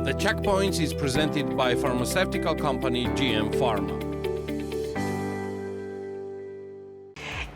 The Checkpoints is presented by pharmaceutical company GM Pharma.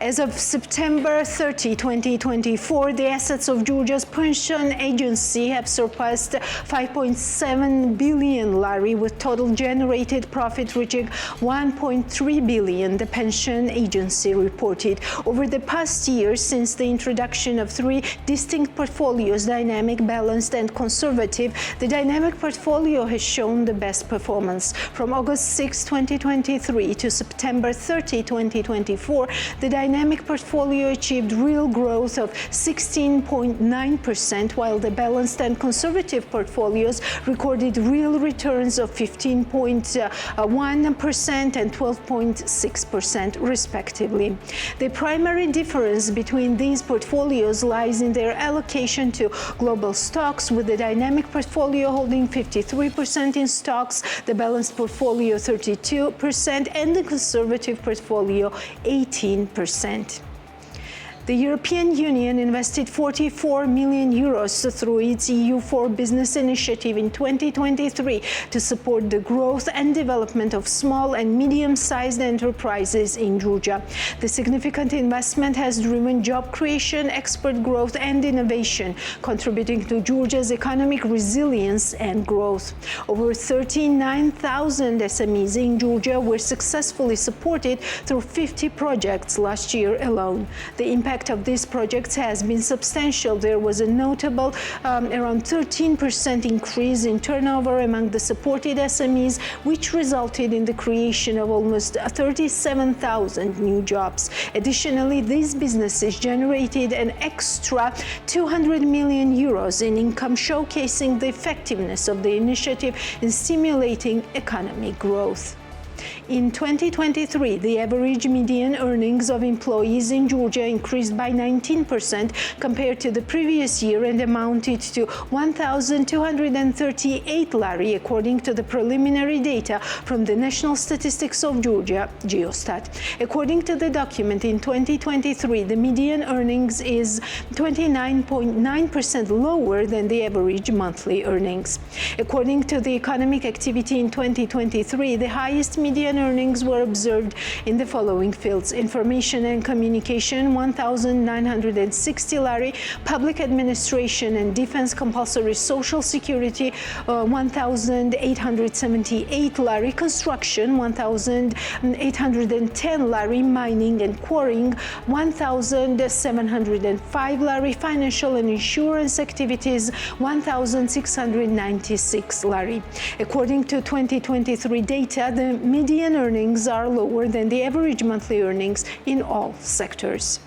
As of September 30, 2024, the assets of Georgia's pension agency have surpassed 5.7 billion lari, with total generated profit reaching 1.3 billion, the pension agency reported. Over the past year, since the introduction of three distinct portfolios, dynamic, balanced, and conservative, the dynamic portfolio has shown the best performance. From August 6, 2023 to September 30, 2024, the dynamic portfolio achieved real growth of 16.9%, while the balanced and conservative portfolios recorded real returns of 15.1% and 12.6%, respectively. The primary difference between these portfolios lies in their allocation to global stocks, with the dynamic portfolio holding 53% in stocks, the balanced portfolio 32%, and the conservative portfolio 18%. The European Union invested 44 million euros through its EU4 business initiative in 2023 to support the growth and development of small and medium-sized enterprises in Georgia. The significant investment has driven job creation, export growth, and innovation, contributing to Georgia's economic resilience and growth. Over 39,000 SMEs in Georgia were successfully supported through 50 projects last year alone. The impact of these projects has been substantial. There was a notable around 13% increase in turnover among the supported SMEs, which resulted in the creation of almost 37,000 new jobs. Additionally, these businesses generated an extra 200 million euros in income, showcasing the effectiveness of the initiative in stimulating economic growth. In 2023, the average median earnings of employees in Georgia increased by 19% compared to the previous year and amounted to 1,238 lari, according to the preliminary data from the National Statistics of Georgia, Geostat. According to the document, in 2023, the median earnings is 29.9% lower than the average monthly earnings. According to the economic activity in 2023, the highest median earnings were observed in the following fields: information and communication, 1,960 lari; public administration and defense, compulsory social security, 1,878 lari; construction, 1,810 lari; mining and quarrying, 1,705 lari; financial and insurance activities, 1,696 lari. According to 2023 data, the median earnings are lower than the average monthly earnings in all sectors.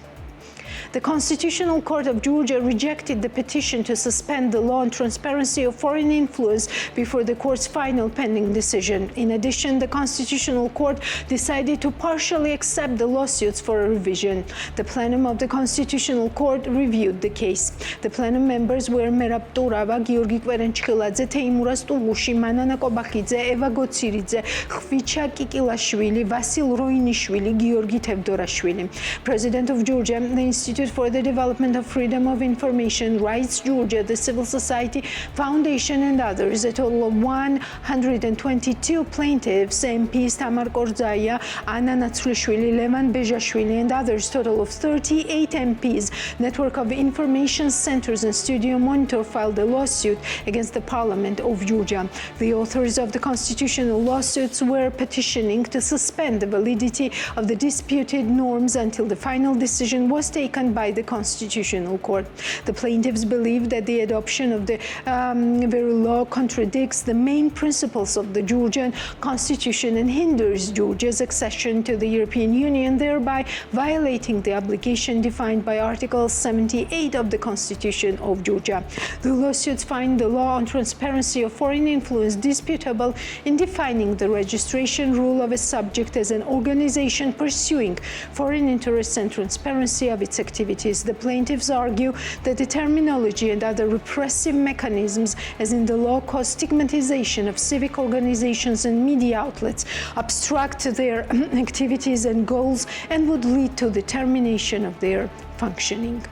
The Constitutional Court of Georgia rejected the petition to suspend the law on transparency of foreign influence before the court's final pending decision. In addition, the Constitutional Court decided to partially accept the lawsuits for a revision. The plenum of the Constitutional Court reviewed the case. The plenum members were Merab Turava, Georgi Kverenchkiladze, Teimuras Tugushi, Manana Kobakhidze, Eva Gotsiridze, Khvicha Kikilashvili, Vasil Roinishvili, Georgi Tevdorashvili. President of Georgia, the Institute for the Development of Freedom of Information, Rights Georgia, the Civil Society Foundation, and others. A total of 122 plaintiffs, MPs Tamar Korzaya, Anna Natsulishvili, Levan Bejashvili, and others, total of 38 MPs, Network of Information Centers, and Studio Monitor filed a lawsuit against the Parliament of Georgia. The authors of the constitutional lawsuits were petitioning to suspend the validity of the disputed norms until the final decision was taken by the Constitutional Court. The plaintiffs believe that the adoption of the very law contradicts the main principles of the Georgian Constitution and hinders Georgia's accession to the European Union, thereby violating the obligation defined by Article 78 of the Constitution of Georgia. The lawsuits find the law on transparency of foreign influence disputable in defining the registration rule of a subject as an organization pursuing foreign interests and transparency of its activities. The plaintiffs argue that the terminology and other repressive mechanisms, as in the law, cause stigmatization of civic organizations and media outlets, obstruct their activities and goals, and would lead to the termination of their functioning.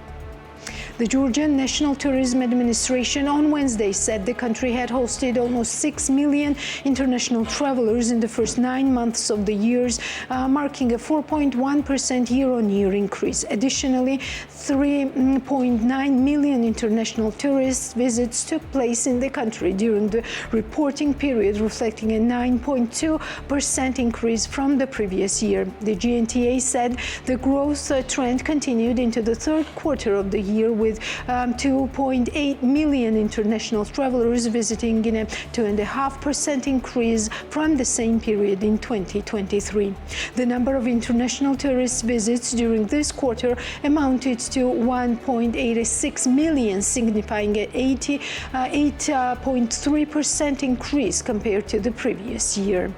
The Georgian National Tourism Administration on Wednesday said the country had hosted almost 6 million international travelers in the first 9 months of the year, marking a 4.1% year-on-year increase. Additionally, 3.9 million international tourist visits took place in the country during the reporting period, reflecting a 9.2% increase from the previous year. The GNTA said the growth trend continued into the third quarter of the year, with 2.8 million international travelers visiting, in a 2.5% increase from the same period in 2023. The number of international tourist visits during this quarter amounted to 1.86 million, signifying an 8.3% increase compared to the previous year.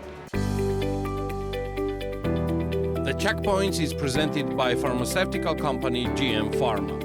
The Checkpoints is presented by pharmaceutical company GM Pharma.